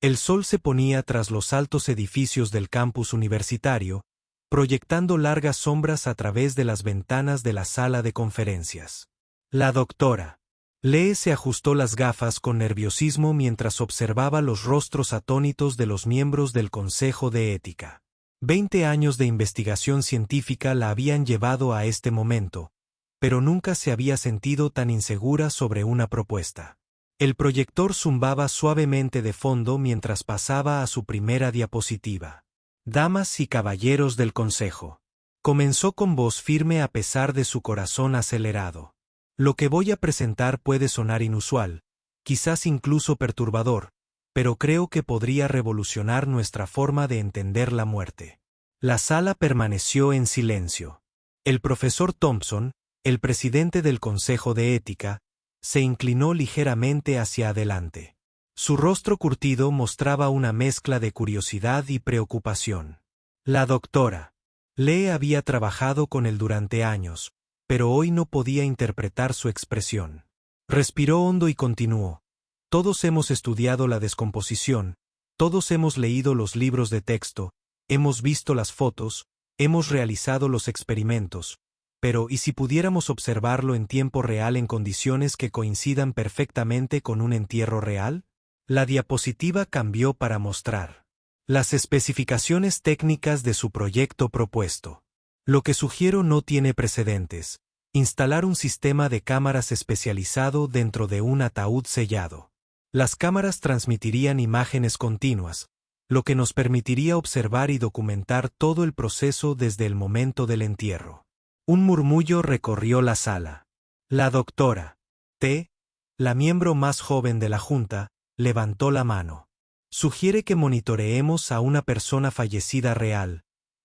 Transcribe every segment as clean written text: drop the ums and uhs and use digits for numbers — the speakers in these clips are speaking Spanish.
El sol se ponía tras los altos edificios del campus universitario, proyectando largas sombras a través de las ventanas de la sala de conferencias. La doctora Lee se ajustó las gafas con nerviosismo mientras observaba los rostros atónitos de los miembros del Consejo de Ética. 20 años de investigación científica la habían llevado a este momento, pero nunca se había sentido tan insegura sobre una propuesta. El proyector zumbaba suavemente de fondo mientras pasaba a su primera diapositiva. Damas y caballeros del Consejo. Comenzó con voz firme a pesar de su corazón acelerado. Lo que voy a presentar puede sonar inusual, quizás incluso perturbador, pero creo que podría revolucionar nuestra forma de entender la muerte. La sala permaneció en silencio. El profesor Thompson, el presidente del Consejo de Ética, se inclinó ligeramente hacia adelante. Su rostro curtido mostraba una mezcla de curiosidad y preocupación. La doctora Lee había trabajado con él durante años, pero hoy no podía interpretar su expresión. Respiró hondo y continuó. Todos hemos estudiado la descomposición, todos hemos leído los libros de texto, hemos visto las fotos, hemos realizado los experimentos. Pero ¿y si pudiéramos observarlo en tiempo real en condiciones que coincidan perfectamente con un entierro real? La diapositiva cambió para mostrar las especificaciones técnicas de su proyecto propuesto. Lo que sugiero no tiene precedentes: instalar un sistema de cámaras especializado dentro de un ataúd sellado. Las cámaras transmitirían imágenes continuas, lo que nos permitiría observar y documentar todo el proceso desde el momento del entierro. Un murmullo recorrió la sala. La doctora T, la miembro más joven de la junta, levantó la mano. Sugiere que monitoreemos a una persona fallecida real,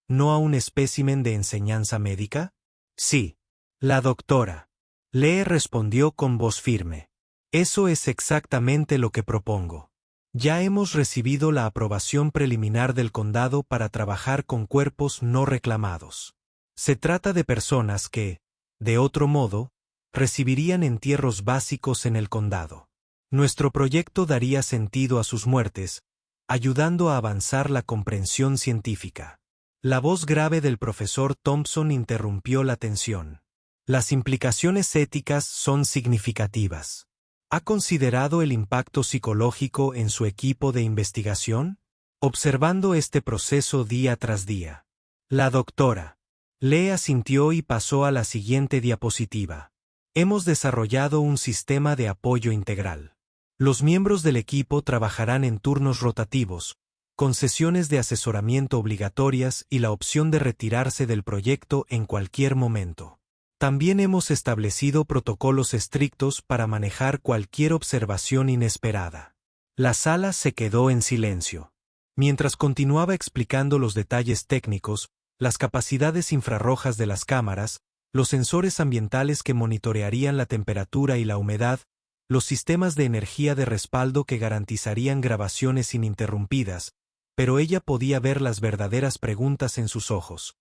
¿no a un espécimen de enseñanza médica? Sí. La doctora Lee respondió con voz firme. Eso es exactamente lo que propongo. Ya hemos recibido la aprobación preliminar del condado para trabajar con cuerpos no reclamados. Se trata de personas que, de otro modo, recibirían entierros básicos en el condado. Nuestro proyecto daría sentido a sus muertes, ayudando a avanzar la comprensión científica. La voz grave del profesor Thompson interrumpió la tensión. Las implicaciones éticas son significativas. ¿Ha considerado el impacto psicológico en su equipo de investigación? Observando este proceso día tras día. La doctora Lee asintió y pasó a la siguiente diapositiva. Hemos desarrollado un sistema de apoyo integral. Los miembros del equipo trabajarán en turnos rotativos, con sesiones de asesoramiento obligatorias y la opción de retirarse del proyecto en cualquier momento. También hemos establecido protocolos estrictos para manejar cualquier observación inesperada. La sala se quedó en silencio. Mientras continuaba explicando los detalles técnicos, las capacidades infrarrojas de las cámaras, los sensores ambientales que monitorearían la temperatura y la humedad, los sistemas de energía de respaldo que garantizarían grabaciones ininterrumpidas, pero ella podía ver las verdaderas preguntas en sus ojos.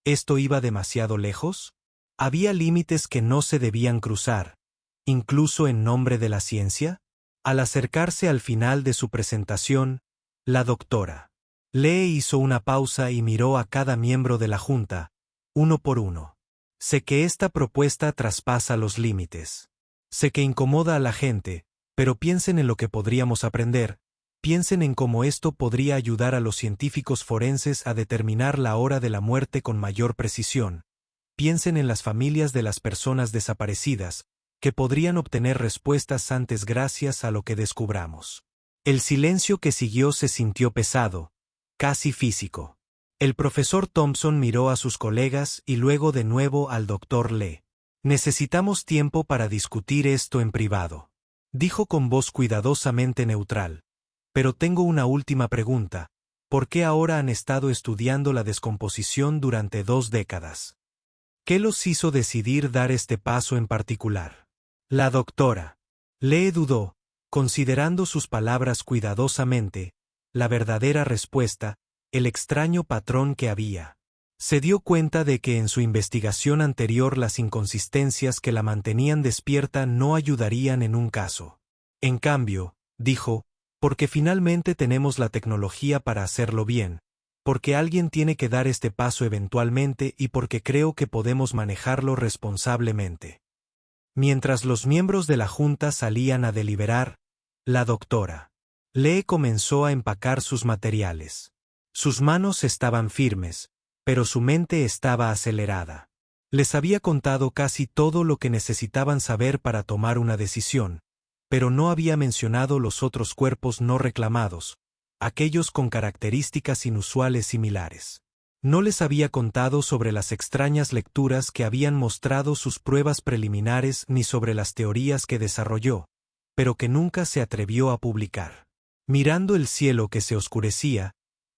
¿Esto iba demasiado lejos? ¿Había límites que no se debían cruzar, incluso en nombre de la ciencia? Al acercarse al final de su presentación, la doctora Lee hizo una pausa y miró a cada miembro de la junta, uno por uno. Sé que esta propuesta traspasa los límites. Sé que incomoda a la gente, pero piensen en lo que podríamos aprender, piensen en cómo esto podría ayudar a los científicos forenses a determinar la hora de la muerte con mayor precisión. Piensen en las familias de las personas desaparecidas, que podrían obtener respuestas antes gracias a lo que descubramos. El silencio que siguió se sintió pesado, casi físico. El profesor Thompson miró a sus colegas y luego de nuevo al doctor Lee. Necesitamos tiempo para discutir esto en privado, dijo con voz cuidadosamente neutral. Pero tengo una última pregunta. ¿Por qué ahora han estado estudiando la descomposición durante 2 décadas? ¿Qué los hizo decidir dar este paso en particular? La doctora Lee dudó, considerando sus palabras cuidadosamente. La verdadera respuesta, el extraño patrón que había. Se dio cuenta de que en su investigación anterior las inconsistencias que la mantenían despierta no ayudarían en un caso. En cambio, dijo, Porque finalmente tenemos la tecnología para hacerlo bien, porque alguien tiene que dar este paso eventualmente y porque creo que podemos manejarlo responsablemente. Mientras los miembros de la junta salían a deliberar, la doctora Lee comenzó a empacar sus materiales. Sus manos estaban firmes, pero su mente estaba acelerada. Les había contado casi todo lo que necesitaban saber para tomar una decisión, pero no había mencionado los otros cuerpos no reclamados, aquellos con características inusuales similares. No les había contado sobre las extrañas lecturas que habían mostrado sus pruebas preliminares ni sobre las teorías que desarrolló, pero que nunca se atrevió a publicar. Mirando el cielo que se oscurecía,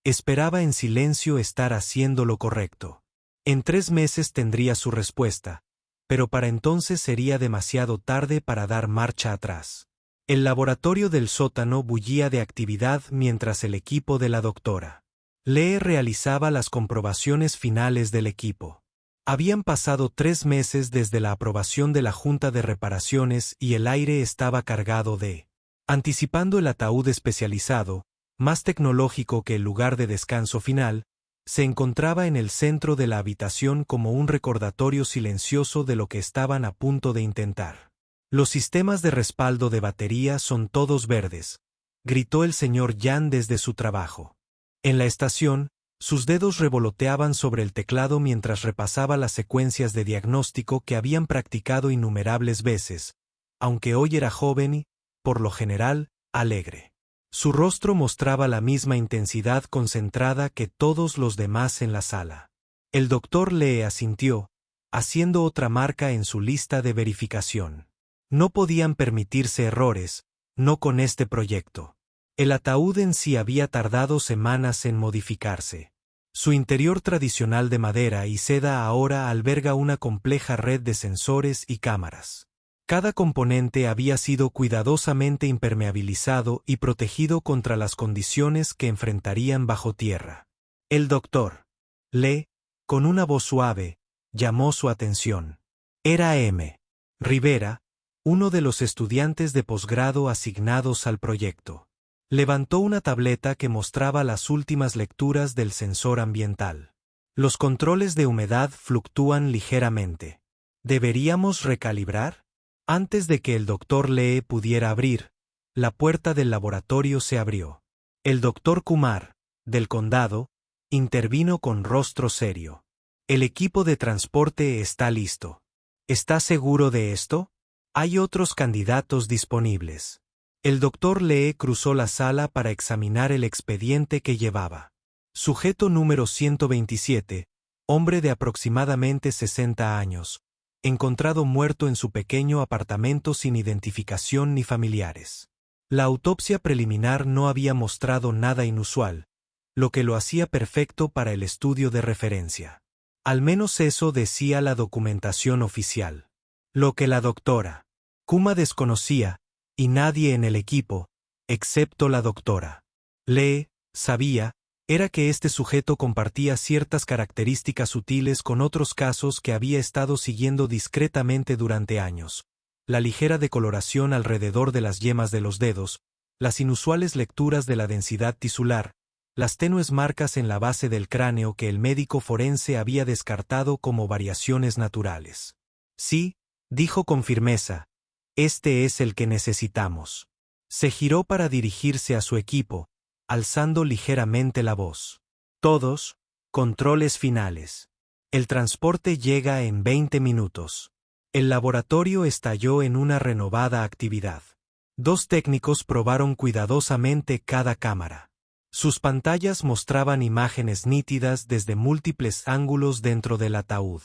esperaba en silencio estar haciendo lo correcto. En 3 meses tendría su respuesta, pero para entonces sería demasiado tarde para dar marcha atrás. El laboratorio del sótano bullía de actividad mientras el equipo de la doctora Lee realizaba las comprobaciones finales del equipo. Habían pasado 3 meses desde la aprobación de la Junta de Reparaciones y el aire estaba cargado de, anticipando el ataúd especializado, más tecnológico que el lugar de descanso final, se encontraba en el centro de la habitación como un recordatorio silencioso de lo que estaban a punto de intentar. Los sistemas de respaldo de batería son todos verdes, gritó el señor Yan desde su trabajo. En la estación, sus dedos revoloteaban sobre el teclado mientras repasaba las secuencias de diagnóstico que habían practicado innumerables veces, aunque hoy era joven y, por lo general, alegre. Su rostro mostraba la misma intensidad concentrada que todos los demás en la sala. El doctor Lee asintió, haciendo otra marca en su lista de verificación. No podían permitirse errores, no con este proyecto. El ataúd en sí había tardado semanas en modificarse. Su interior tradicional de madera y seda ahora alberga una compleja red de sensores y cámaras. Cada componente había sido cuidadosamente impermeabilizado y protegido contra las condiciones que enfrentarían bajo tierra. El doctor Lee, con una voz suave, llamó su atención. Era M. Rivera, uno de los estudiantes de posgrado asignados al proyecto. Levantó una tableta que mostraba las últimas lecturas del sensor ambiental. Los controles de humedad fluctúan ligeramente. ¿Deberíamos recalibrar? Antes de que el doctor Lee pudiera abrir, la puerta del laboratorio se abrió. El doctor Kumar, del condado, intervino con rostro serio. El equipo de transporte está listo. ¿Está seguro de esto? Hay otros candidatos disponibles. El doctor Lee cruzó la sala para examinar el expediente que llevaba. Sujeto número 127, hombre de aproximadamente 60 años, encontrado muerto en su pequeño apartamento sin identificación ni familiares. La autopsia preliminar no había mostrado nada inusual, lo que lo hacía perfecto para el estudio de referencia. Al menos eso decía la documentación oficial. Lo que la doctora Kuma desconocía, y nadie en el equipo, excepto la doctora Lee, sabía, era que este sujeto compartía ciertas características sutiles con otros casos que había estado siguiendo discretamente durante años. La ligera decoloración alrededor de las yemas de los dedos, las inusuales lecturas de la densidad tisular, las tenues marcas en la base del cráneo que el médico forense había descartado como variaciones naturales. Sí, dijo con firmeza, este es el que necesitamos. Se giró para dirigirse a su equipo, alzando ligeramente la voz. Todos, controles finales. El transporte llega en 20 minutos. El laboratorio estalló en una renovada actividad. 2 técnicos probaron cuidadosamente cada cámara. Sus pantallas mostraban imágenes nítidas desde múltiples ángulos dentro del ataúd.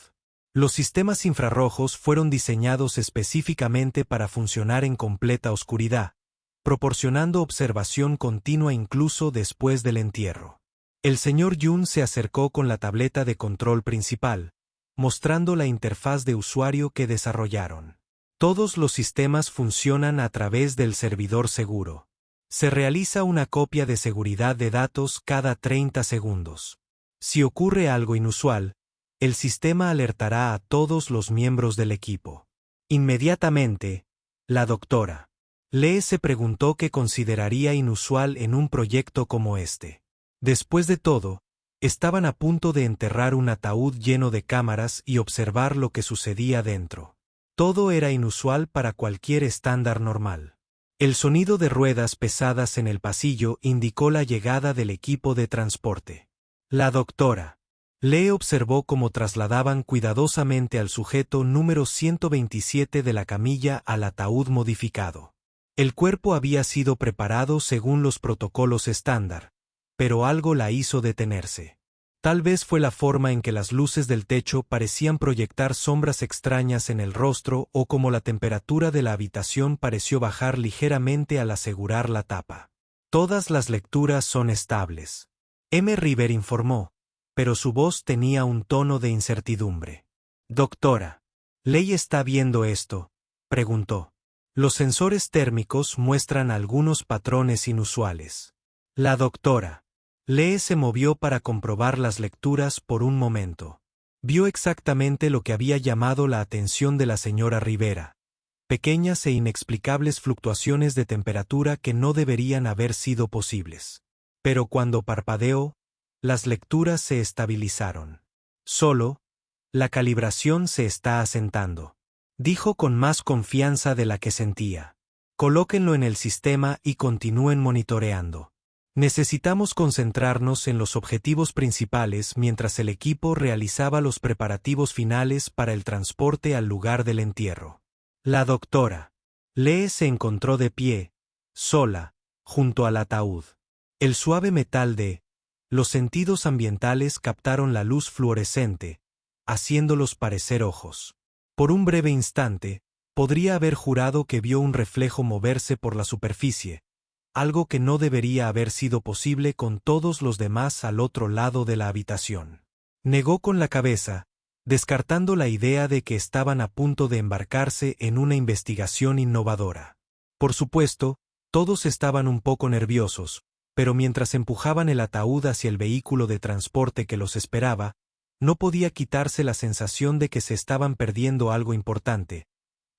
Los sistemas infrarrojos fueron diseñados específicamente para funcionar en completa oscuridad, proporcionando observación continua incluso después del entierro. El señor Yun se acercó con la tableta de control principal, mostrando la interfaz de usuario que desarrollaron. Todos los sistemas funcionan a través del servidor seguro. Se realiza una copia de seguridad de datos cada 30 segundos. Si ocurre algo inusual, el sistema alertará a todos los miembros del equipo. Inmediatamente, la doctora Lee se preguntó qué consideraría inusual en un proyecto como este. Después de todo, estaban a punto de enterrar un ataúd lleno de cámaras y observar lo que sucedía dentro. Todo era inusual para cualquier estándar normal. El sonido de ruedas pesadas en el pasillo indicó la llegada del equipo de transporte. La doctora Lee observó cómo trasladaban cuidadosamente al sujeto número 127 de la camilla al ataúd modificado. El cuerpo había sido preparado según los protocolos estándar, pero algo la hizo detenerse. Tal vez fue la forma en que las luces del techo parecían proyectar sombras extrañas en el rostro o como la temperatura de la habitación pareció bajar ligeramente al asegurar la tapa. Todas las lecturas son estables. M. River informó, pero su voz tenía un tono de incertidumbre. Doctora, ¿Ley está viendo esto?, preguntó. Los sensores térmicos muestran algunos patrones inusuales. La doctora Lee se movió para comprobar las lecturas por un momento. Vio exactamente lo que había llamado la atención de la señora Rivera. Pequeñas e inexplicables fluctuaciones de temperatura que no deberían haber sido posibles. Pero cuando parpadeó, las lecturas se estabilizaron. Solo, la calibración se está asentando, dijo con más confianza de la que sentía. Colóquenlo en el sistema y continúen monitoreando. Necesitamos concentrarnos en los objetivos principales mientras el equipo realizaba los preparativos finales para el transporte al lugar del entierro. La doctora Lee se encontró de pie, sola, junto al ataúd. El suave metal de los sentidos ambientales captaron la luz fluorescente, haciéndolos parecer ojos. Por un breve instante, podría haber jurado que vio un reflejo moverse por la superficie, algo que no debería haber sido posible con todos los demás al otro lado de la habitación. Negó con la cabeza, descartando la idea de que estaban a punto de embarcarse en una investigación innovadora. Por supuesto, todos estaban un poco nerviosos, pero mientras empujaban el ataúd hacia el vehículo de transporte que los esperaba, no podía quitarse la sensación de que se estaban perdiendo algo importante,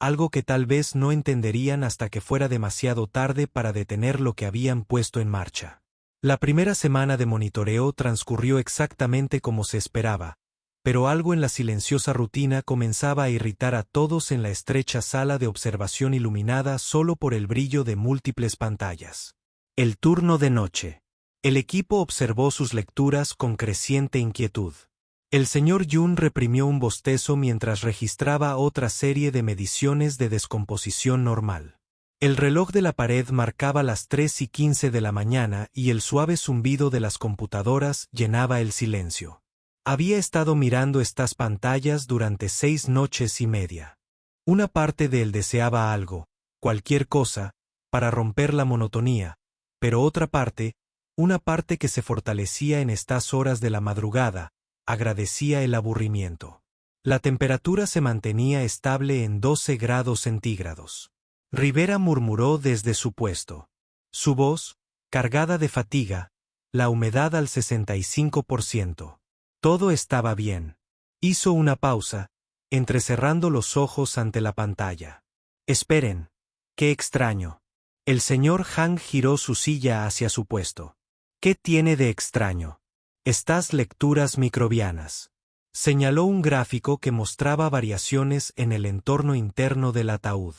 algo que tal vez no entenderían hasta que fuera demasiado tarde para detener lo que habían puesto en marcha. La primera semana de monitoreo transcurrió exactamente como se esperaba, pero algo en la silenciosa rutina comenzaba a irritar a todos en la estrecha sala de observación iluminada solo por el brillo de múltiples pantallas. El turno de noche. El equipo observó sus lecturas con creciente inquietud. El señor Yun reprimió un bostezo mientras registraba otra serie de mediciones de descomposición normal. El reloj de la pared marcaba las 3:15 de la mañana y el suave zumbido de las computadoras llenaba el silencio. Había estado mirando estas pantallas durante 6 noches y media. Una parte de él deseaba algo, cualquier cosa, para romper la monotonía, pero otra parte, una parte que se fortalecía en estas horas de la madrugada, agradecía el aburrimiento. La temperatura se mantenía estable en 12 grados centígrados. Rivera murmuró desde su puesto. Su voz, cargada de fatiga, la humedad al 65%. Todo estaba bien. Hizo una pausa, entrecerrando los ojos ante la pantalla. Esperen. Qué extraño. El señor Han giró su silla hacia su puesto. ¿Qué tiene de extraño? Estas lecturas microbianas. Señaló un gráfico que mostraba variaciones en el entorno interno del ataúd.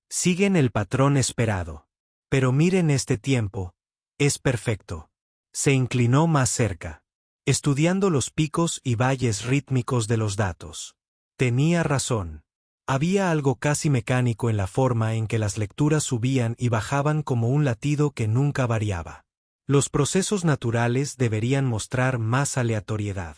Siguen el patrón esperado. Pero miren este tiempo. Es perfecto. Se inclinó más cerca, estudiando los picos y valles rítmicos de los datos. Tenía razón. Había algo casi mecánico en la forma en que las lecturas subían y bajaban como un latido que nunca variaba. Los procesos naturales deberían mostrar más aleatoriedad.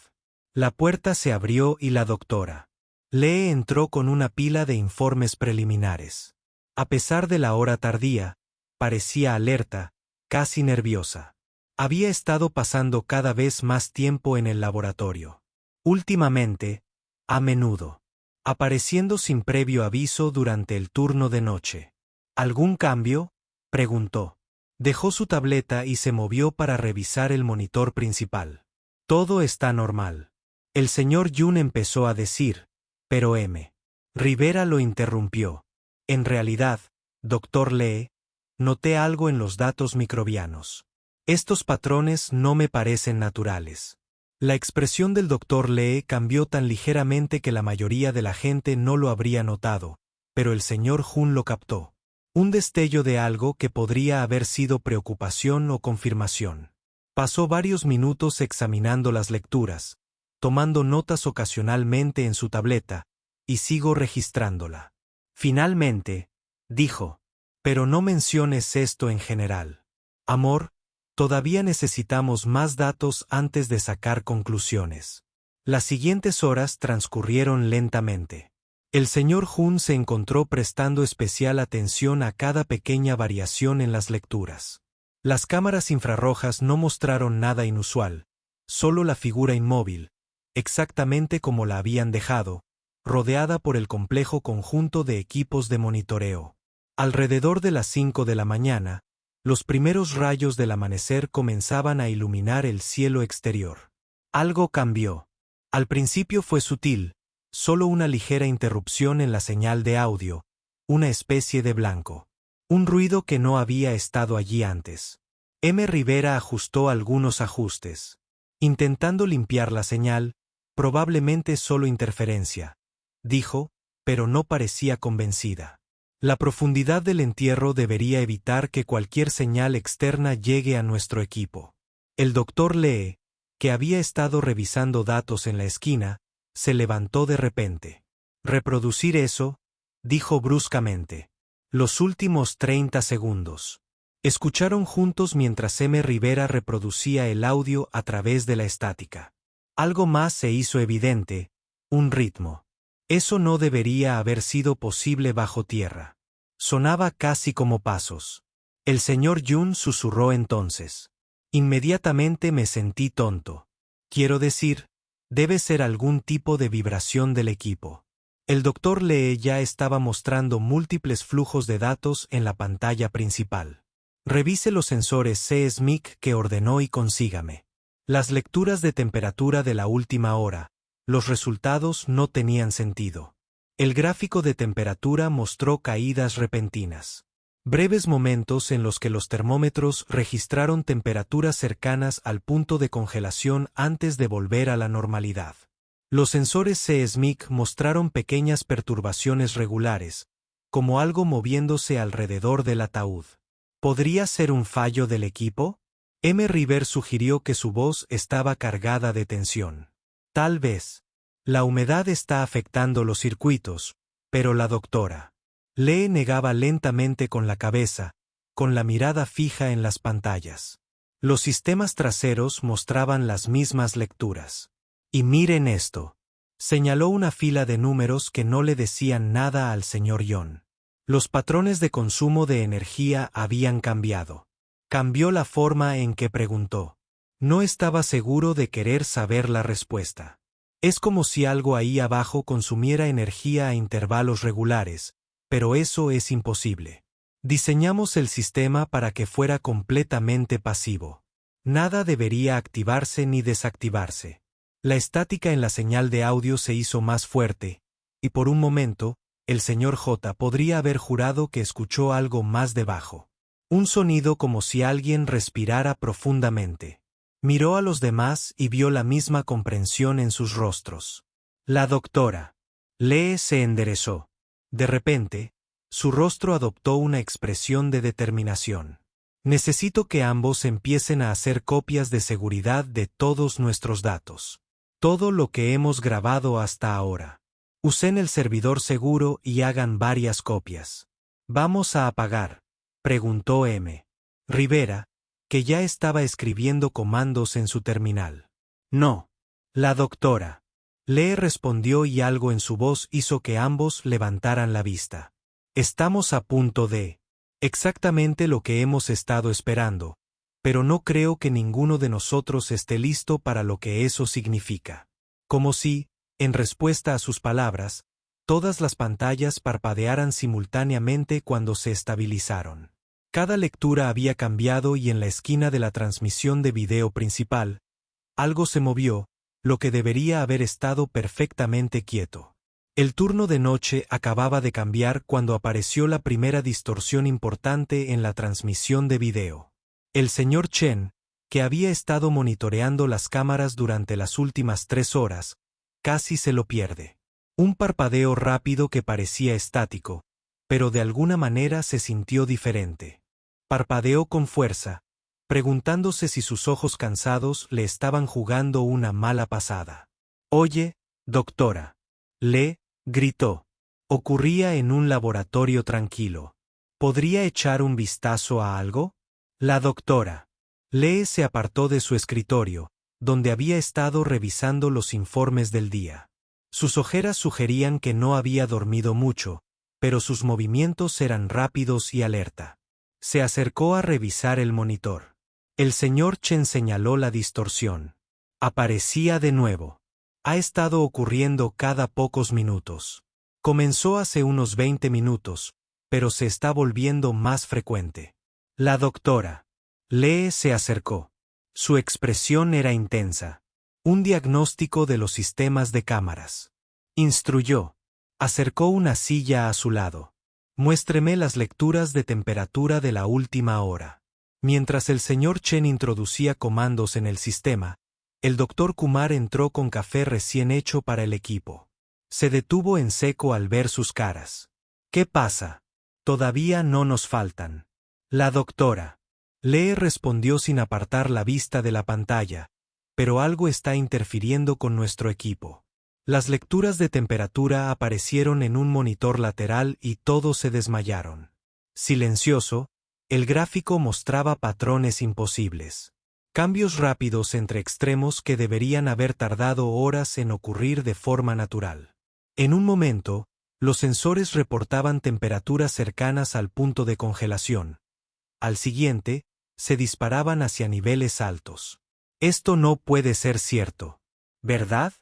La puerta se abrió y la doctora Lee entró con una pila de informes preliminares. A pesar de la hora tardía, parecía alerta, casi nerviosa. Había estado pasando cada vez más tiempo en el laboratorio. Últimamente, a menudo, apareciendo sin previo aviso durante el turno de noche. ¿Algún cambio?, preguntó. Dejó su tableta y se movió para revisar el monitor principal. Todo está normal. El señor Yun empezó a decir, pero M. Rivera lo interrumpió. En realidad, doctor Lee, noté algo en los datos microbianos. Estos patrones no me parecen naturales. La expresión del doctor Lee cambió tan ligeramente que la mayoría de la gente no lo habría notado, pero el señor Jun lo captó. Un destello de algo que podría haber sido preocupación o confirmación. Pasó varios minutos examinando las lecturas, tomando notas ocasionalmente en su tableta, y sigo registrándola. Finalmente, dijo, pero no menciones esto en general. Amor, todavía necesitamos más datos antes de sacar conclusiones. Las siguientes horas transcurrieron lentamente. El señor Jun se encontró prestando especial atención a cada pequeña variación en las lecturas. Las cámaras infrarrojas no mostraron nada inusual, solo la figura inmóvil, exactamente como la habían dejado, rodeada por el complejo conjunto de equipos de monitoreo. Alrededor de las 5 de la mañana, los primeros rayos del amanecer comenzaban a iluminar el cielo exterior. Algo cambió. Al principio fue sutil, solo una ligera interrupción en la señal de audio, una especie de blanco. Un ruido que no había estado allí antes. M. Rivera ajustó algunos ajustes. Intentando limpiar la señal, probablemente solo interferencia, dijo, pero no parecía convencida. La profundidad del entierro debería evitar que cualquier señal externa llegue a nuestro equipo. El doctor Lee, que había estado revisando datos en la esquina, se levantó de repente. «Reproducir eso», dijo bruscamente. Los últimos 30 segundos. Escucharon juntos mientras M. Rivera reproducía el audio a través de la estática. Algo más se hizo evidente, un ritmo. Eso no debería haber sido posible bajo tierra. Sonaba casi como pasos. El señor Jun susurró entonces. Inmediatamente me sentí tonto. Quiero decir, debe ser algún tipo de vibración del equipo. El doctor Lee ya estaba mostrando múltiples flujos de datos en la pantalla principal. Revise los sensores SESMIC que ordenó y consígame. Las lecturas de temperatura de la última hora. Los resultados no tenían sentido. El gráfico de temperatura mostró caídas repentinas. Breves momentos en los que los termómetros registraron temperaturas cercanas al punto de congelación antes de volver a la normalidad. Los sensores SESMIC mostraron pequeñas perturbaciones regulares, como algo moviéndose alrededor del ataúd. ¿Podría ser un fallo del equipo? M. River sugirió que su voz estaba cargada de tensión. Tal vez. La humedad está afectando los circuitos, pero la doctora Lee negaba lentamente con la cabeza, con la mirada fija en las pantallas. Los sistemas traseros mostraban las mismas lecturas. Y miren esto. Señaló una fila de números que no le decían nada al señor Yon. Los patrones de consumo de energía habían cambiado. Cambió la forma en que preguntó. No estaba seguro de querer saber la respuesta. Es como si algo ahí abajo consumiera energía a intervalos regulares, pero eso es imposible. Diseñamos el sistema para que fuera completamente pasivo. Nada debería activarse ni desactivarse. La estática en la señal de audio se hizo más fuerte, y por un momento, el señor J. podría haber jurado que escuchó algo más debajo. Un sonido como si alguien respirara profundamente. Miró a los demás y vio la misma comprensión en sus rostros. La doctora Lee se enderezó. De repente, su rostro adoptó una expresión de determinación. Necesito que ambos empiecen a hacer copias de seguridad de todos nuestros datos. Todo lo que hemos grabado hasta ahora. Usen el servidor seguro y hagan varias copias. ¿Vamos a apagar?, preguntó M. Rivera, que ya estaba escribiendo comandos en su terminal. No. La doctora Lee respondió y algo en su voz hizo que ambos levantaran la vista. Estamos a punto de. Exactamente lo que hemos estado esperando, pero no creo que ninguno de nosotros esté listo para lo que eso significa. Como si, en respuesta a sus palabras, todas las pantallas parpadearan simultáneamente cuando se estabilizaron. Cada lectura había cambiado y en la esquina de la transmisión de video principal, algo se movió, lo que debería haber estado perfectamente quieto. El turno de noche acababa de cambiar cuando apareció la primera distorsión importante en la transmisión de video. El señor Chen, que había estado monitoreando las cámaras durante las últimas 3 horas, casi se lo pierde. Un parpadeo rápido que parecía estático, pero de alguna manera se sintió diferente. Parpadeó con fuerza, preguntándose si sus ojos cansados le estaban jugando una mala pasada. «Oye, doctora», le gritó. Ocurría en un laboratorio tranquilo. ¿Podría echar un vistazo a algo? La doctora Lee se apartó de su escritorio, donde había estado revisando los informes del día. Sus ojeras sugerían que no había dormido mucho, pero sus movimientos eran rápidos y alerta. Se acercó a revisar el monitor. El señor Chen señaló la distorsión. Aparecía de nuevo. Ha estado ocurriendo cada pocos minutos. Comenzó hace unos 20 minutos, pero se está volviendo más frecuente. La doctora Lee se acercó. Su expresión era intensa. Un diagnóstico de los sistemas de cámaras. Instruyó. Acercó una silla a su lado. Muéstreme las lecturas de temperatura de la última hora. Mientras el señor Chen introducía comandos en el sistema, el doctor Kumar entró con café recién hecho para el equipo. Se detuvo en seco al ver sus caras. ¿Qué pasa? Todavía no nos faltan. La doctora Lee respondió sin apartar la vista de la pantalla, pero algo está interfiriendo con nuestro equipo. Las lecturas de temperatura aparecieron en un monitor lateral y todos se desmayaron. Silencioso, el gráfico mostraba patrones imposibles. Cambios rápidos entre extremos que deberían haber tardado horas en ocurrir de forma natural. En un momento, los sensores reportaban temperaturas cercanas al punto de congelación. Al siguiente, se disparaban hacia niveles altos. Esto no puede ser cierto, ¿verdad?,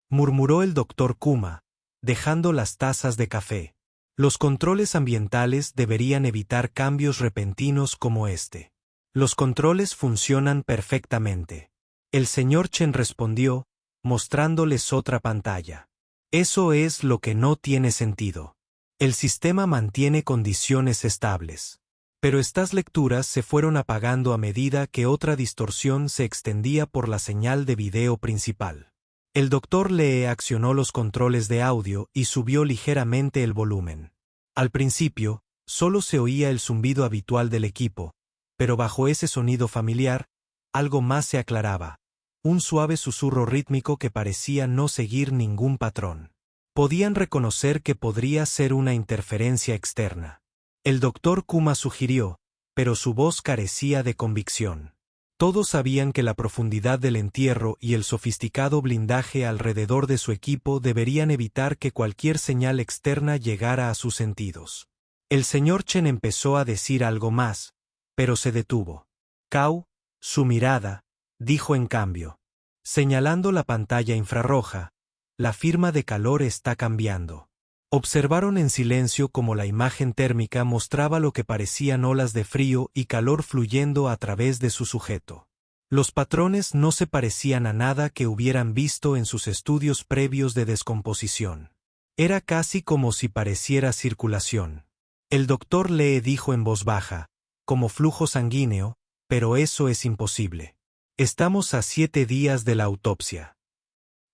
murmuró el doctor Kuma, dejando las tazas de café. Los controles ambientales deberían evitar cambios repentinos como este. Los controles funcionan perfectamente. El señor Chen respondió, mostrándoles otra pantalla. Eso es lo que no tiene sentido. El sistema mantiene condiciones estables. Pero estas lecturas se fueron apagando a medida que otra distorsión se extendía por la señal de video principal. El doctor Lee accionó los controles de audio y subió ligeramente el volumen. Al principio, solo se oía el zumbido habitual del equipo, pero bajo ese sonido familiar, algo más se aclaraba. Un suave susurro rítmico que parecía no seguir ningún patrón. Podían reconocer que podría ser una interferencia externa. El doctor Kuma sugirió, pero su voz carecía de convicción. Todos sabían que la profundidad del entierro y el sofisticado blindaje alrededor de su equipo deberían evitar que cualquier señal externa llegara a sus sentidos. El señor Chen empezó a decir algo más, pero se detuvo. Cao, su mirada, dijo en cambio. Señalando la pantalla infrarroja, la firma de calor está cambiando. Observaron en silencio cómo la imagen térmica mostraba lo que parecían olas de frío y calor fluyendo a través de su sujeto. Los patrones no se parecían a nada que hubieran visto en sus estudios previos de descomposición. Era casi como si pareciera circulación. El doctor Lee dijo en voz baja, como flujo sanguíneo, pero eso es imposible. Estamos a 7 días de la autopsia.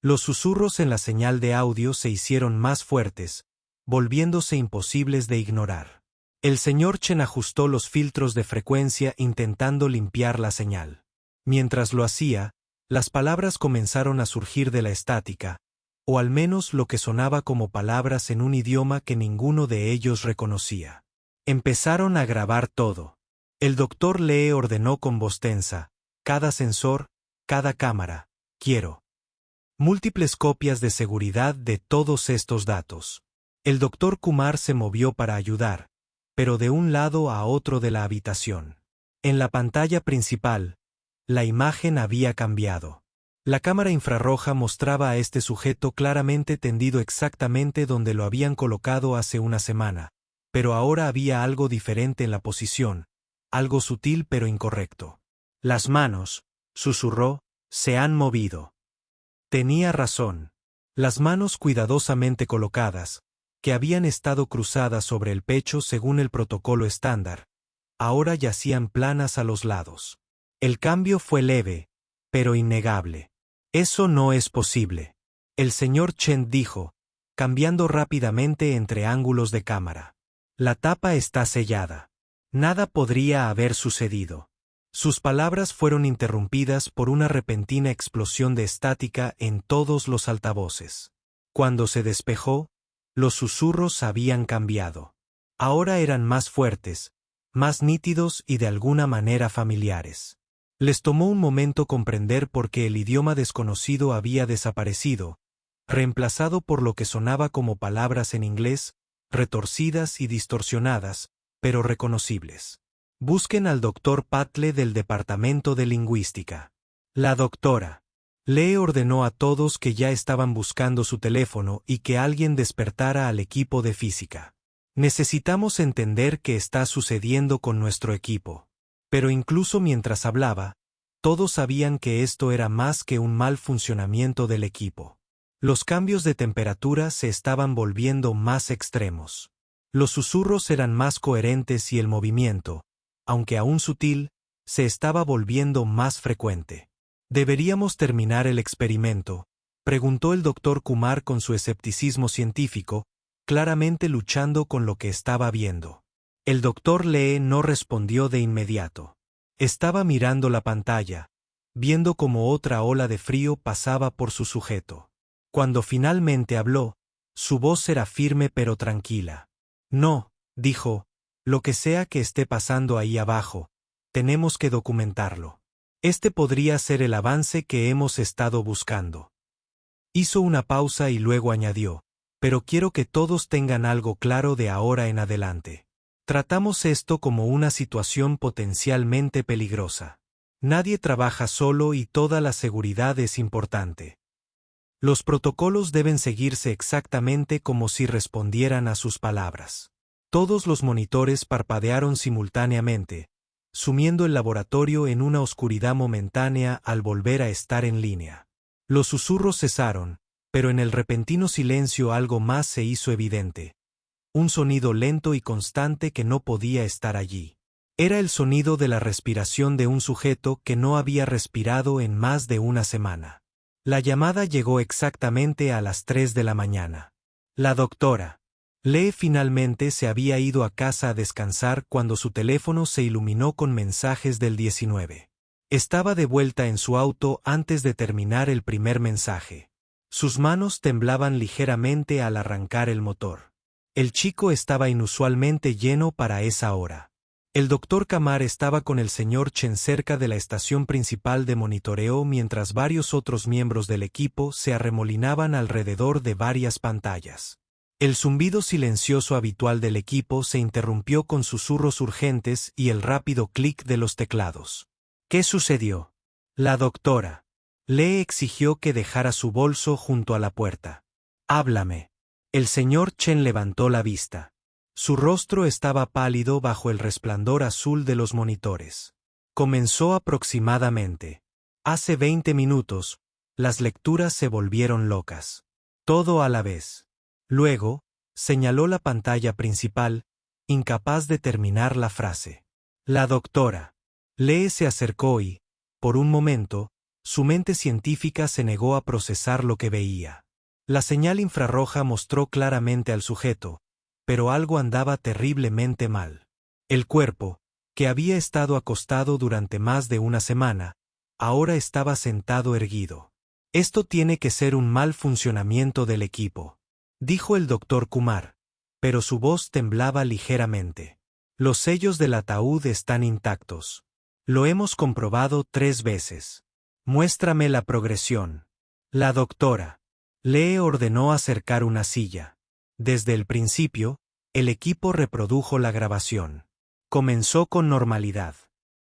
Los susurros en la señal de audio se hicieron más fuertes, volviéndose imposibles de ignorar. El señor Chen ajustó los filtros de frecuencia intentando limpiar la señal. Mientras lo hacía, las palabras comenzaron a surgir de la estática, o al menos lo que sonaba como palabras en un idioma que ninguno de ellos reconocía. Empezaron a grabar todo. El doctor Lee ordenó con voz tensa, cada sensor, cada cámara, quiero múltiples copias de seguridad de todos estos datos. El doctor Kumar se movió para ayudar, pero de un lado a otro de la habitación. En la pantalla principal, la imagen había cambiado. La cámara infrarroja mostraba a este sujeto claramente tendido exactamente donde lo habían colocado hace una semana, pero ahora había algo diferente en la posición, algo sutil pero incorrecto. Las manos, susurró, se han movido. Tenía razón. Las manos cuidadosamente colocadas, que habían estado cruzadas sobre el pecho según el protocolo estándar, ahora yacían planas a los lados. El cambio fue leve, pero innegable. Eso no es posible. El señor Chen dijo, cambiando rápidamente entre ángulos de cámara. La tapa está sellada. Nada podría haber sucedido. Sus palabras fueron interrumpidas por una repentina explosión de estática en todos los altavoces. Cuando se despejó, los susurros habían cambiado. Ahora eran más fuertes, más nítidos y de alguna manera familiares. Les tomó un momento comprender por qué el idioma desconocido había desaparecido, reemplazado por lo que sonaba como palabras en inglés, retorcidas y distorsionadas, pero reconocibles. Busquen al doctor Patle del Departamento de Lingüística. La doctora Lee ordenó a todos que ya estaban buscando su teléfono y que alguien despertara al equipo de física. Necesitamos entender qué está sucediendo con nuestro equipo. Pero incluso mientras hablaba, todos sabían que esto era más que un mal funcionamiento del equipo. Los cambios de temperatura se estaban volviendo más extremos. Los susurros eran más coherentes y el movimiento, aunque aún sutil, se estaba volviendo más frecuente. ¿Deberíamos terminar el experimento?, preguntó el doctor Kumar con su escepticismo científico, claramente luchando con lo que estaba viendo. El doctor Lee no respondió de inmediato. Estaba mirando la pantalla, viendo cómo otra ola de frío pasaba por su sujeto. Cuando finalmente habló, su voz era firme pero tranquila. No, dijo, lo que sea que esté pasando ahí abajo, tenemos que documentarlo. Este podría ser el avance que hemos estado buscando. Hizo una pausa y luego añadió, pero quiero que todos tengan algo claro de ahora en adelante. Tratamos esto como una situación potencialmente peligrosa. Nadie trabaja solo y toda la seguridad es importante. Los protocolos deben seguirse exactamente como si respondieran a sus palabras. Todos los monitores parpadearon simultáneamente, sumiendo el laboratorio en una oscuridad momentánea al volver a estar en línea. Los susurros cesaron, pero en el repentino silencio algo más se hizo evidente. Un sonido lento y constante que no podía estar allí. Era el sonido de la respiración de un sujeto que no había respirado en más de una semana. La llamada llegó exactamente a las 3 de la mañana. La doctora Lee finalmente se había ido a casa a descansar cuando su teléfono se iluminó con mensajes del 19. Estaba de vuelta en su auto antes de terminar el primer mensaje. Sus manos temblaban ligeramente al arrancar el motor. El chico estaba inusualmente lleno para esa hora. El doctor Kamar estaba con el señor Chen cerca de la estación principal de monitoreo mientras varios otros miembros del equipo se arremolinaban alrededor de varias pantallas. El zumbido silencioso habitual del equipo se interrumpió con susurros urgentes y el rápido clic de los teclados. ¿Qué sucedió? La doctora Lee exigió que dejara su bolso junto a la puerta. Háblame. El señor Chen levantó la vista. Su rostro estaba pálido bajo el resplandor azul de los monitores. Comenzó aproximadamente. Hace 20 minutos, las lecturas se volvieron locas. Todo a la vez. Luego, señaló la pantalla principal, incapaz de terminar la frase. La doctora Lee se acercó y, por un momento, su mente científica se negó a procesar lo que veía. La señal infrarroja mostró claramente al sujeto, pero algo andaba terriblemente mal. El cuerpo, que había estado acostado durante más de una semana, ahora estaba sentado erguido. Esto tiene que ser un mal funcionamiento del equipo, dijo el doctor Kumar, pero su voz temblaba ligeramente. Los sellos del ataúd están intactos. Lo hemos comprobado 3 veces. Muéstrame la progresión. La doctora Lee ordenó acercar una silla. Desde el principio, el equipo reprodujo la grabación. Comenzó con normalidad.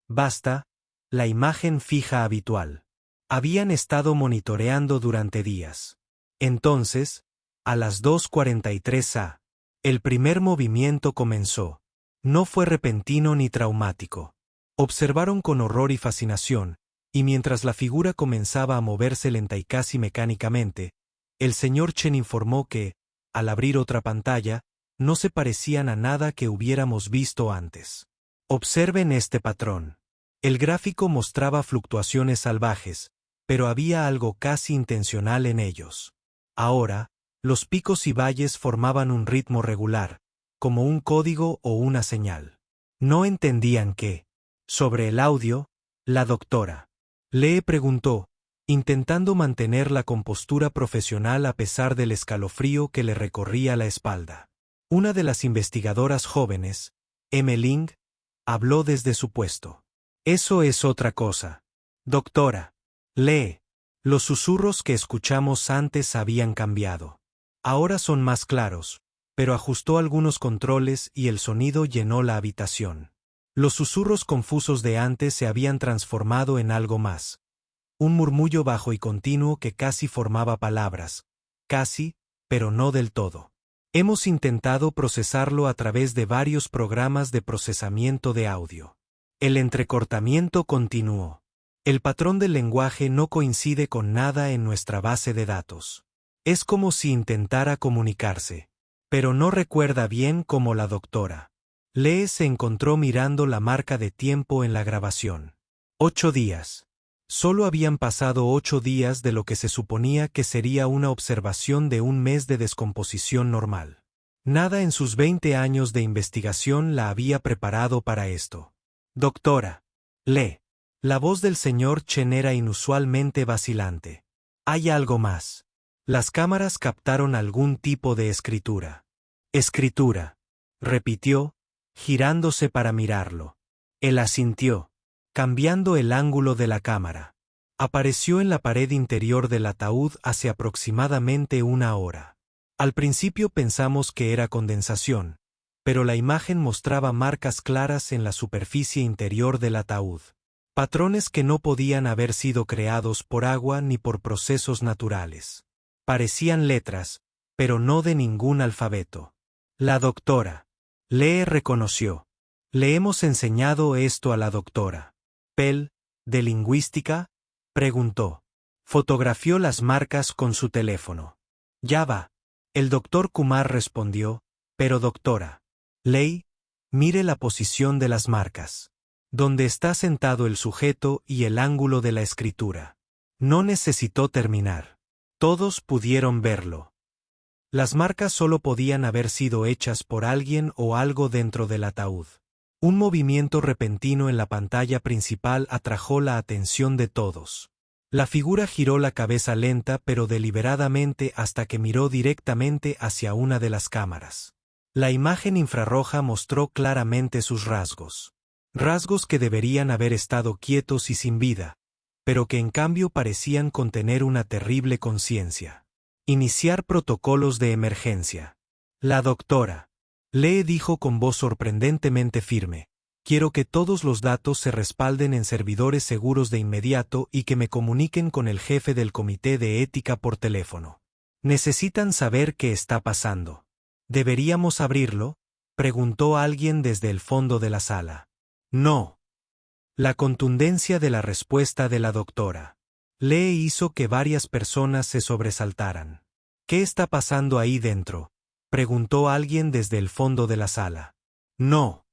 Basta, la imagen fija habitual. Habían estado monitoreando durante días. Entonces, a las 2:43 a. El primer movimiento comenzó. No fue repentino ni traumático. Observaron con horror y fascinación, y mientras la figura comenzaba a moverse lenta y casi mecánicamente, El señor Chen informó que, al abrir otra pantalla, no se parecían a nada que hubiéramos visto antes. Observen este patrón. El gráfico mostraba fluctuaciones salvajes, pero había algo casi intencional en ellos. Ahora, los picos y valles formaban un ritmo regular, como un código o una señal. No entendían qué. Sobre el audio, la doctora Lee preguntó, intentando mantener la compostura profesional a pesar del escalofrío que le recorría la espalda. Una de las investigadoras jóvenes, Ling, habló desde su puesto. Eso es otra cosa. Doctora Lee, los susurros que escuchamos antes habían cambiado. Ahora son más claros, pero ajustó algunos controles y el sonido llenó la habitación. Los susurros confusos de antes se habían transformado en algo más. Un murmullo bajo y continuo que casi formaba palabras. Casi, pero no del todo. Hemos intentado procesarlo a través de varios programas de procesamiento de audio. El entrecortamiento continuó. El patrón del lenguaje no coincide con nada en nuestra base de datos. Es como si intentara comunicarse. Pero no recuerda bien cómo la doctora Lee se encontró mirando la marca de tiempo en la grabación. 8 días. Solo habían pasado 8 días de lo que se suponía que sería una observación de un mes de descomposición normal. Nada en sus 20 años de investigación la había preparado para esto. Doctora Lee. La voz del señor Chen era inusualmente vacilante. Hay algo más. Las cámaras captaron algún tipo de escritura. Escritura. Repitió, girándose para mirarlo. Él asintió, cambiando el ángulo de la cámara. Apareció en la pared interior del ataúd hace aproximadamente 1 hora. Al principio pensamos que era condensación, pero la imagen mostraba marcas claras en la superficie interior del ataúd. Patrones que no podían haber sido creados por agua ni por procesos naturales. Parecían letras, pero no de ningún alfabeto. La doctora Lee reconoció. Le hemos enseñado esto a la doctora Pell, de lingüística, preguntó. Fotografió las marcas con su teléfono. Ya va. El doctor Kumar respondió, pero doctora Lee, mire la posición de las marcas. Donde está sentado el sujeto y el ángulo de la escritura. No necesitó terminar. Todos pudieron verlo. Las marcas solo podían haber sido hechas por alguien o algo dentro del ataúd. Un movimiento repentino en la pantalla principal atrajo la atención de todos. La figura giró la cabeza lenta pero deliberadamente hasta que miró directamente hacia una de las cámaras. La imagen infrarroja mostró claramente sus rasgos. Rasgos que deberían haber estado quietos y sin vida, pero que en cambio parecían contener una terrible conciencia. Iniciar protocolos de emergencia. La doctora Lee dijo con voz sorprendentemente firme, quiero que todos los datos se respalden en servidores seguros de inmediato y que me comuniquen con el jefe del comité de ética por teléfono. Necesitan saber qué está pasando. ¿Deberíamos abrirlo?, preguntó alguien desde el fondo de la sala. No. La contundencia de la respuesta de la doctora Lee hizo que varias personas se sobresaltaran. ¿Qué está pasando ahí dentro?, preguntó alguien desde el fondo de la sala. No.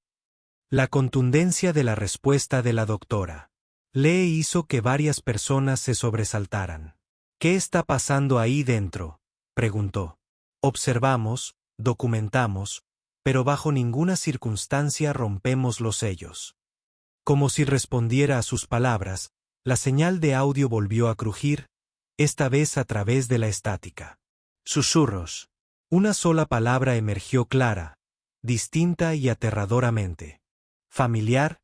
La contundencia de la respuesta de la doctora Lee hizo que varias personas se sobresaltaran. ¿Qué está pasando ahí dentro?, preguntó. Observamos, documentamos, pero bajo ninguna circunstancia rompemos los sellos. Como si respondiera a sus palabras, la señal de audio volvió a crujir, esta vez a través de la estática. Susurros. Una sola palabra emergió clara, distinta y aterradoramente. Familiar,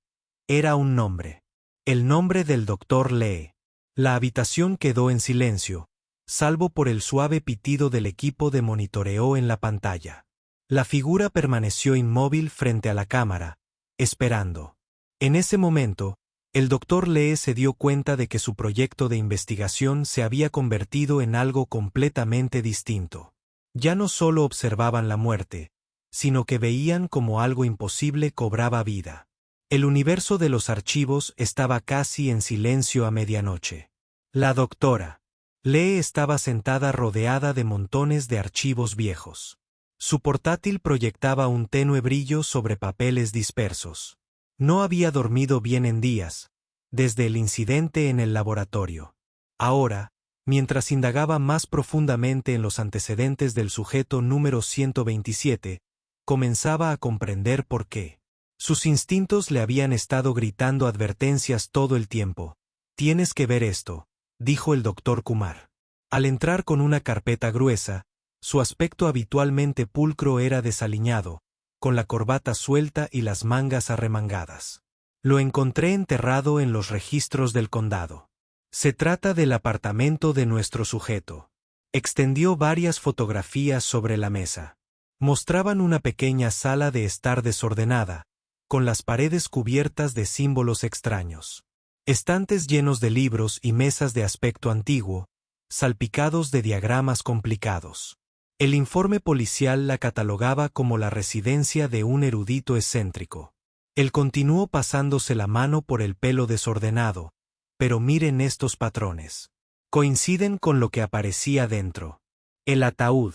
era un nombre. El nombre del doctor Lee. La habitación quedó en silencio, salvo por el suave pitido del equipo de monitoreo en la pantalla. La figura permaneció inmóvil frente a la cámara, esperando. En ese momento, el doctor Lee se dio cuenta de que su proyecto de investigación se había convertido en algo completamente distinto. Ya no solo observaban la muerte, sino que veían como algo imposible cobraba vida. El universo de los archivos estaba casi en silencio a medianoche. La doctora Lee estaba sentada rodeada de montones de archivos viejos. Su portátil proyectaba un tenue brillo sobre papeles dispersos. No había dormido bien en días, desde el incidente en el laboratorio. Ahora, mientras indagaba más profundamente en los antecedentes del sujeto número 127, comenzaba a comprender por qué. Sus instintos le habían estado gritando advertencias todo el tiempo. «Tienes que ver esto», dijo el doctor Kumar. Al entrar con una carpeta gruesa, su aspecto habitualmente pulcro era desaliñado, con la corbata suelta y las mangas arremangadas. Lo encontré enterrado en los registros del condado. Se trata del apartamento de nuestro sujeto. Extendió varias fotografías sobre la mesa. Mostraban una pequeña sala de estar desordenada, con las paredes cubiertas de símbolos extraños. Estantes llenos de libros y mesas de aspecto antiguo, salpicados de diagramas complicados. El informe policial la catalogaba como la residencia de un erudito excéntrico. Él continuó pasándose la mano por el pelo desordenado, pero miren estos patrones. Coinciden con lo que aparecía dentro. El ataúd.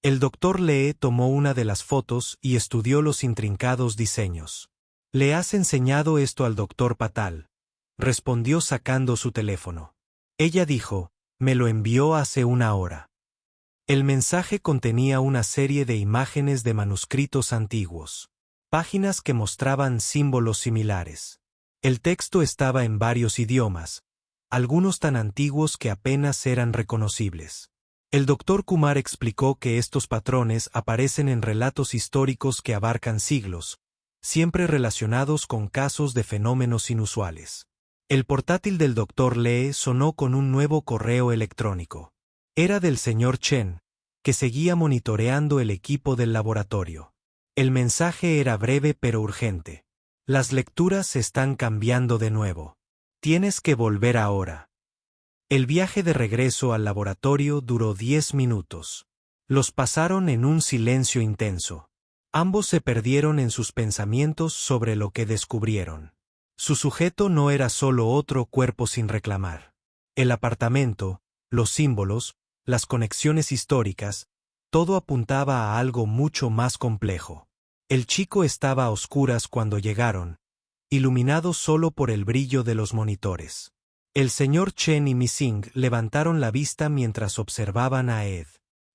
El doctor Lee tomó una de las fotos y estudió los intrincados diseños. «¿Le has enseñado esto al doctor Patal?», respondió sacando su teléfono. Ella dijo, «Me lo envió hace una hora». El mensaje contenía una serie de imágenes de manuscritos antiguos. Páginas que mostraban símbolos similares. El texto estaba en varios idiomas, algunos tan antiguos que apenas eran reconocibles. El doctor Kumar explicó que estos patrones aparecen en relatos históricos que abarcan siglos, siempre relacionados con casos de fenómenos inusuales. El portátil del doctor Lee sonó con un nuevo correo electrónico. Era del señor Chen, que seguía monitoreando el equipo del laboratorio. El mensaje era breve pero urgente. «Las lecturas están cambiando de nuevo. Tienes que volver ahora». El viaje de regreso al laboratorio duró 10 minutos. Los pasaron en un silencio intenso. Ambos se perdieron en sus pensamientos sobre lo que descubrieron. Su sujeto no era solo otro cuerpo sin reclamar. El apartamento, los símbolos, las conexiones históricas, todo apuntaba a algo mucho más complejo. El chico estaba a oscuras cuando llegaron, iluminado solo por el brillo de los monitores. El señor Chen y Missing levantaron la vista mientras observaban a Ed.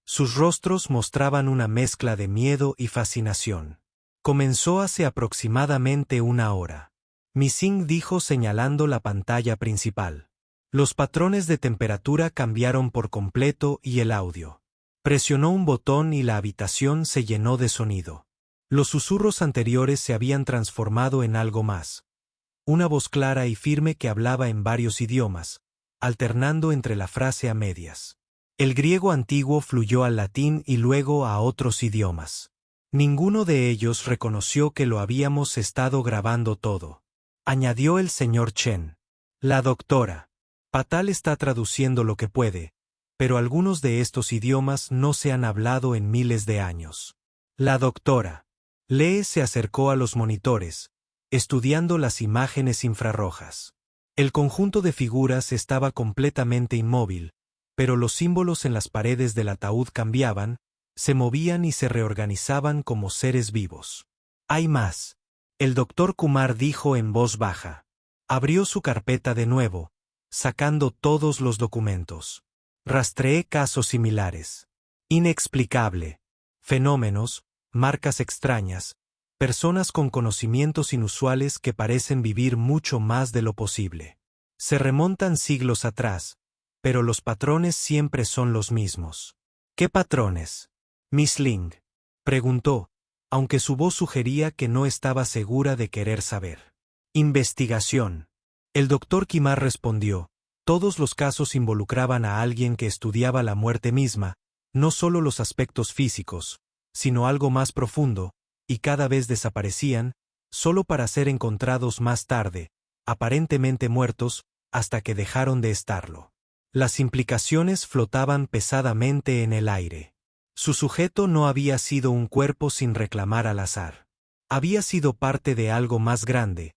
Sus rostros mostraban una mezcla de miedo y fascinación. Comenzó hace aproximadamente una hora. Missing dijo señalando la pantalla principal. Los patrones de temperatura cambiaron por completo y el audio. Presionó un botón y la habitación se llenó de sonido. Los susurros anteriores se habían transformado en algo más. Una voz clara y firme que hablaba en varios idiomas, alternando entre la frase a medias. El griego antiguo fluyó al latín y luego a otros idiomas. Ninguno de ellos reconoció que lo habíamos estado grabando todo. Añadió el señor Chen. La doctora Patal está traduciendo lo que puede, pero algunos de estos idiomas no se han hablado en miles de años. La doctora Lee se acercó a los monitores, estudiando las imágenes infrarrojas. El conjunto de figuras estaba completamente inmóvil, pero los símbolos en las paredes del ataúd cambiaban, se movían y se reorganizaban como seres vivos. «Hay más», el doctor Kumar dijo en voz baja. Abrió su carpeta de nuevo, sacando todos los documentos. Rastreé casos similares. Inexplicable. Fenómenos, marcas extrañas, personas con conocimientos inusuales que parecen vivir mucho más de lo posible. Se remontan siglos atrás, pero los patrones siempre son los mismos. ¿Qué patrones? Miss Ling preguntó, aunque su voz sugería que no estaba segura de querer saber. Investigación. El doctor Kumar respondió. Todos los casos involucraban a alguien que estudiaba la muerte misma, no solo los aspectos físicos, sino algo más profundo, y cada vez desaparecían, solo para ser encontrados más tarde, aparentemente muertos, hasta que dejaron de estarlo. Las implicaciones flotaban pesadamente en el aire. Su sujeto no había sido un cuerpo sin reclamar al azar. Había sido parte de algo más grande,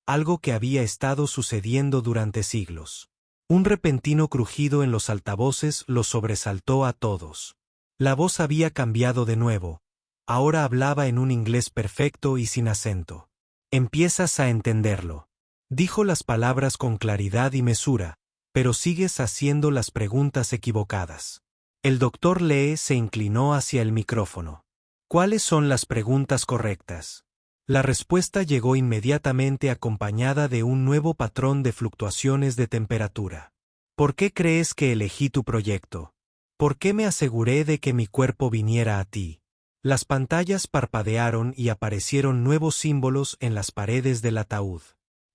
algo que había estado sucediendo durante siglos. Un repentino crujido en los altavoces los sobresaltó a todos. La voz había cambiado de nuevo. Ahora hablaba en un inglés perfecto y sin acento. Empiezas a entenderlo. Dijo las palabras con claridad y mesura, pero sigues haciendo las preguntas equivocadas. El doctor Lee se inclinó hacia el micrófono. ¿Cuáles son las preguntas correctas? La respuesta llegó inmediatamente acompañada de un nuevo patrón de fluctuaciones de temperatura. ¿Por qué crees que elegí tu proyecto? ¿Por qué me aseguré de que mi cuerpo viniera a ti? Las pantallas parpadearon y aparecieron nuevos símbolos en las paredes del ataúd.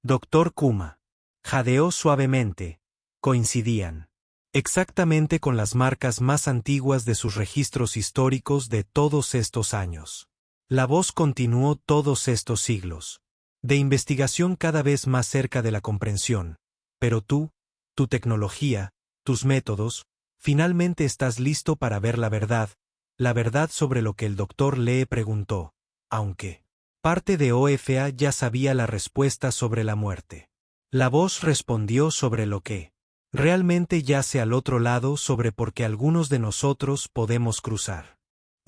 Doctor Kuma. Jadeó suavemente. Coincidían. Exactamente con las marcas más antiguas de sus registros históricos de todos estos años. La voz continuó todos estos siglos. De investigación cada vez más cerca de la comprensión. Pero tú, tu tecnología, tus métodos, finalmente estás listo para ver la verdad sobre lo que el doctor Lee preguntó, aunque parte de OFA ya sabía la respuesta sobre la muerte. La voz respondió sobre lo que realmente yace al otro lado sobre por qué algunos de nosotros podemos cruzar.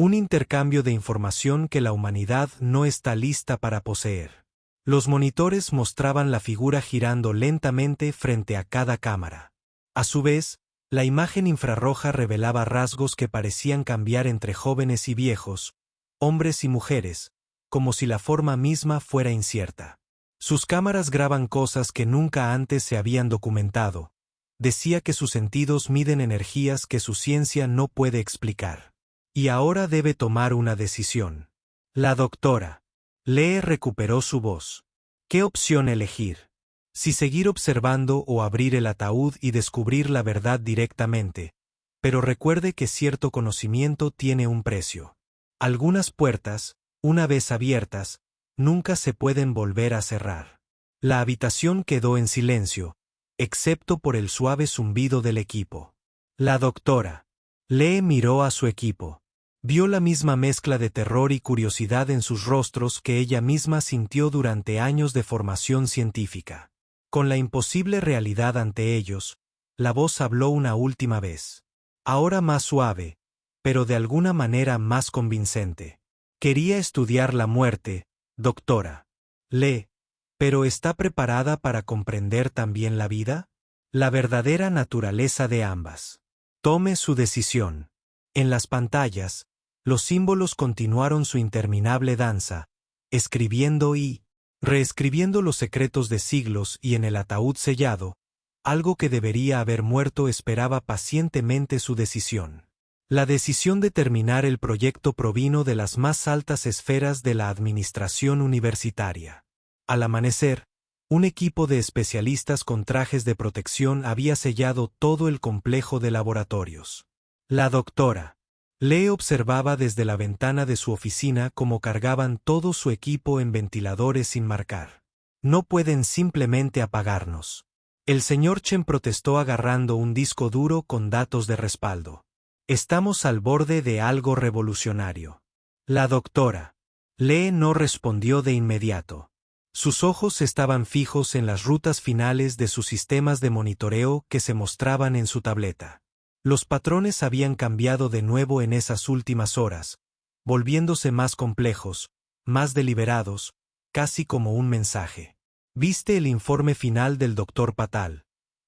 Un intercambio de información que la humanidad no está lista para poseer. Los monitores mostraban la figura girando lentamente frente a cada cámara. A su vez, la imagen infrarroja revelaba rasgos que parecían cambiar entre jóvenes y viejos, hombres y mujeres, como si la forma misma fuera incierta. Sus cámaras graban cosas que nunca antes se habían documentado. Decía que sus sentidos miden energías que su ciencia no puede explicar. Y ahora debe tomar una decisión. La doctora Lee recuperó su voz. ¿Qué opción elegir? Si seguir observando o abrir el ataúd y descubrir la verdad directamente. Pero recuerde que cierto conocimiento tiene un precio. Algunas puertas, una vez abiertas, nunca se pueden volver a cerrar. La habitación quedó en silencio, excepto por el suave zumbido del equipo. La doctora Lee miró a su equipo. Vio la misma mezcla de terror y curiosidad en sus rostros que ella misma sintió durante años de formación científica. Con la imposible realidad ante ellos, la voz habló una última vez. Ahora más suave, pero de alguna manera más convincente. Quería estudiar la muerte, doctora Lee, pero ¿está preparada para comprender también la vida? La verdadera naturaleza de ambas. Tome su decisión. En las pantallas, los símbolos continuaron su interminable danza, escribiendo y reescribiendo los secretos de siglos, y en el ataúd sellado, algo que debería haber muerto esperaba pacientemente su decisión. La decisión de terminar el proyecto provino de las más altas esferas de la administración universitaria. Al amanecer, un equipo de especialistas con trajes de protección había sellado todo el complejo de laboratorios. La doctora Lee observaba desde la ventana de su oficina cómo cargaban todo su equipo en ventiladores sin marcar. No pueden simplemente apagarnos. El señor Chen protestó agarrando un disco duro con datos de respaldo. Estamos al borde de algo revolucionario. La doctora Lee no respondió de inmediato. Sus ojos estaban fijos en las rutas finales de sus sistemas de monitoreo que se mostraban en su tableta. Los patrones habían cambiado de nuevo en esas últimas horas, volviéndose más complejos, más deliberados, casi como un mensaje. ¿Viste el informe final del doctor Patal?,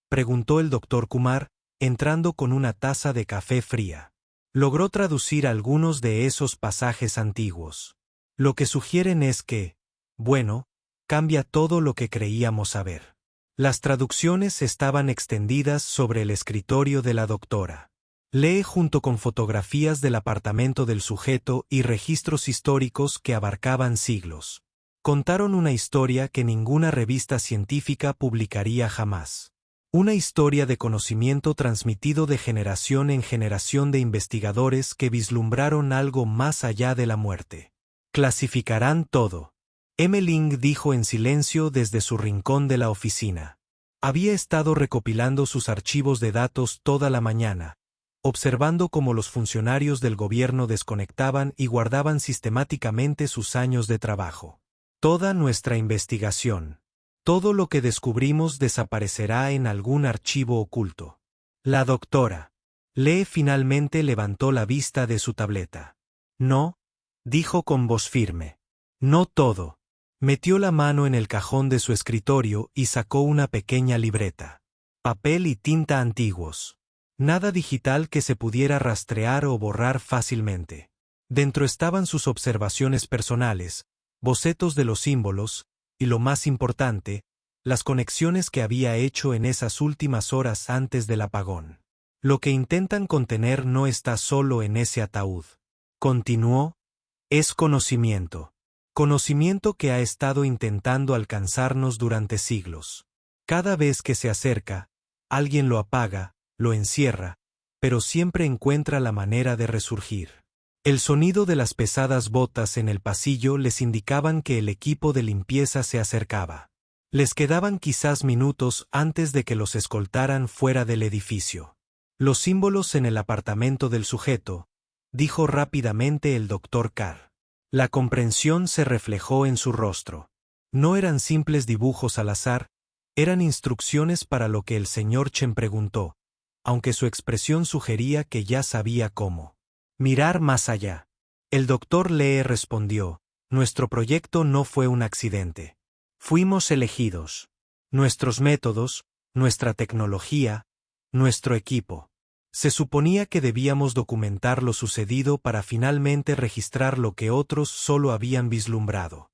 preguntó el doctor Kumar, entrando con una taza de café fría. Logró traducir algunos de esos pasajes antiguos. Lo que sugieren es que, bueno, cambia todo lo que creíamos saber. Las traducciones estaban extendidas sobre el escritorio de la doctora Lee junto con fotografías del apartamento del sujeto y registros históricos que abarcaban siglos. Contaron una historia que ninguna revista científica publicaría jamás. Una historia de conocimiento transmitido de generación en generación de investigadores que vislumbraron algo más allá de la muerte. Clasificarán todo. Emmeling dijo en silencio desde su rincón de la oficina. Había estado recopilando sus archivos de datos toda la mañana, observando cómo los funcionarios del gobierno desconectaban y guardaban sistemáticamente sus años de trabajo. Toda nuestra investigación. Todo lo que descubrimos desaparecerá en algún archivo oculto. La doctora Lee finalmente levantó la vista de su tableta. No, dijo con voz firme. No todo. Metió la mano en el cajón de su escritorio y sacó una pequeña libreta. Papel y tinta antiguos. Nada digital que se pudiera rastrear o borrar fácilmente. Dentro estaban sus observaciones personales, bocetos de los símbolos, y lo más importante, las conexiones que había hecho en esas últimas horas antes del apagón. Lo que intentan contener no está solo en ese ataúd. Continuó, es conocimiento. Conocimiento que ha estado intentando alcanzarnos durante siglos. Cada vez que se acerca, alguien lo apaga, lo encierra, pero siempre encuentra la manera de resurgir. El sonido de las pesadas botas en el pasillo les indicaban que el equipo de limpieza se acercaba. Les quedaban quizás minutos antes de que los escoltaran fuera del edificio. Los símbolos en el apartamento del sujeto, dijo rápidamente el Dr. Carr. La comprensión se reflejó en su rostro. No eran simples dibujos al azar, eran instrucciones para lo que el señor Chen preguntó, aunque su expresión sugería que ya sabía cómo. Mirar más allá. El doctor Lee respondió, nuestro proyecto no fue un accidente. Fuimos elegidos. Nuestros métodos, nuestra tecnología, nuestro equipo. Se suponía que debíamos documentar lo sucedido para finalmente registrar lo que otros solo habían vislumbrado.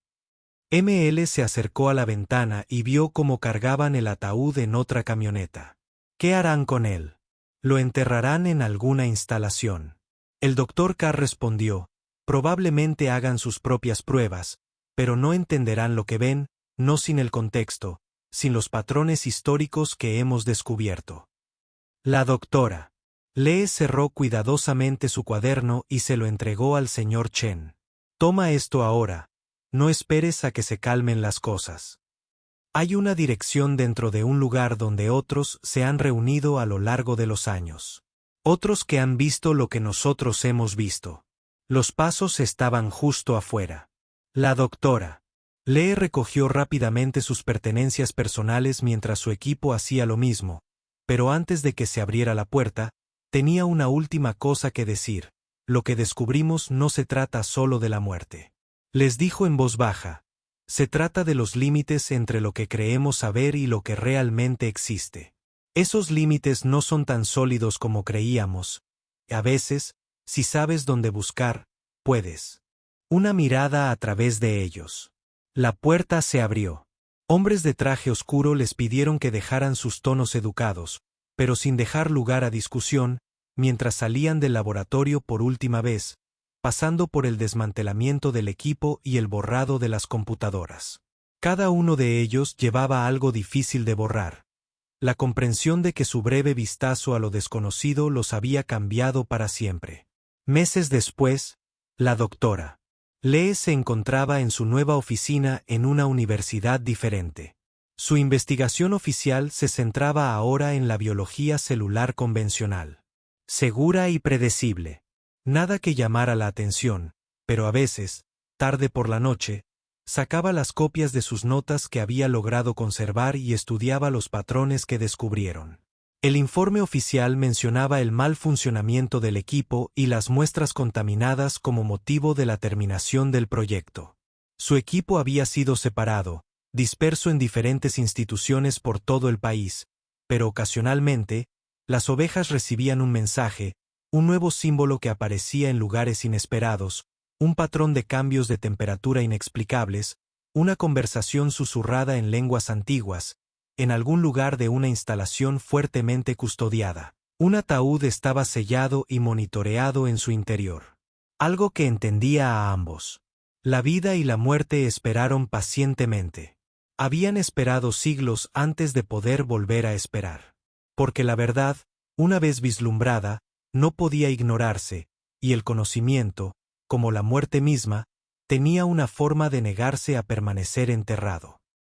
ML se acercó a la ventana y vio cómo cargaban el ataúd en otra camioneta. ¿Qué harán con él? Lo enterrarán en alguna instalación. El Dr. Carr respondió, probablemente hagan sus propias pruebas, pero no entenderán lo que ven, no sin el contexto, sin los patrones históricos que hemos descubierto. La doctora Lee cerró cuidadosamente su cuaderno y se lo entregó al señor Chen. Toma esto ahora, no esperes a que se calmen las cosas. Hay una dirección dentro de un lugar donde otros se han reunido a lo largo de los años. Otros que han visto lo que nosotros hemos visto. Los pasos estaban justo afuera. La doctora Lee recogió rápidamente sus pertenencias personales mientras su equipo hacía lo mismo, pero antes de que se abriera la puerta, tenía una última cosa que decir. Lo que descubrimos no se trata solo de la muerte. Les dijo en voz baja. Se trata de los límites entre lo que creemos saber y lo que realmente existe. Esos límites no son tan sólidos como creíamos. A veces, si sabes dónde buscar, puedes. Una mirada a través de ellos. La puerta se abrió. Hombres de traje oscuro les pidieron que dejaran sus tonos educados, pero sin dejar lugar a discusión, mientras salían del laboratorio por última vez, pasando por el desmantelamiento del equipo y el borrado de las computadoras. Cada uno de ellos llevaba algo difícil de borrar. La comprensión de que su breve vistazo a lo desconocido los había cambiado para siempre. Meses después, la doctora Lee se encontraba en su nueva oficina en una universidad diferente. Su investigación oficial se centraba ahora en la biología celular convencional. Segura y predecible. Nada que llamara la atención, pero a veces, tarde por la noche, sacaba las copias de sus notas que había logrado conservar y estudiaba los patrones que descubrieron. El informe oficial mencionaba el mal funcionamiento del equipo y las muestras contaminadas como motivo de la terminación del proyecto. Su equipo había sido separado, disperso en diferentes instituciones por todo el país, pero ocasionalmente, las ovejas recibían un mensaje, un nuevo símbolo que aparecía en lugares inesperados, un patrón de cambios de temperatura inexplicables, una conversación susurrada en lenguas antiguas, en algún lugar de una instalación fuertemente custodiada. Un ataúd estaba sellado y monitoreado en su interior. Algo que entendía a ambos. La vida y la muerte esperaron pacientemente. Habían esperado siglos antes de poder volver a esperar. Porque la verdad, una vez vislumbrada, no podía ignorarse, y el conocimiento, como la muerte misma, tenía una forma de negarse a permanecer enterrado.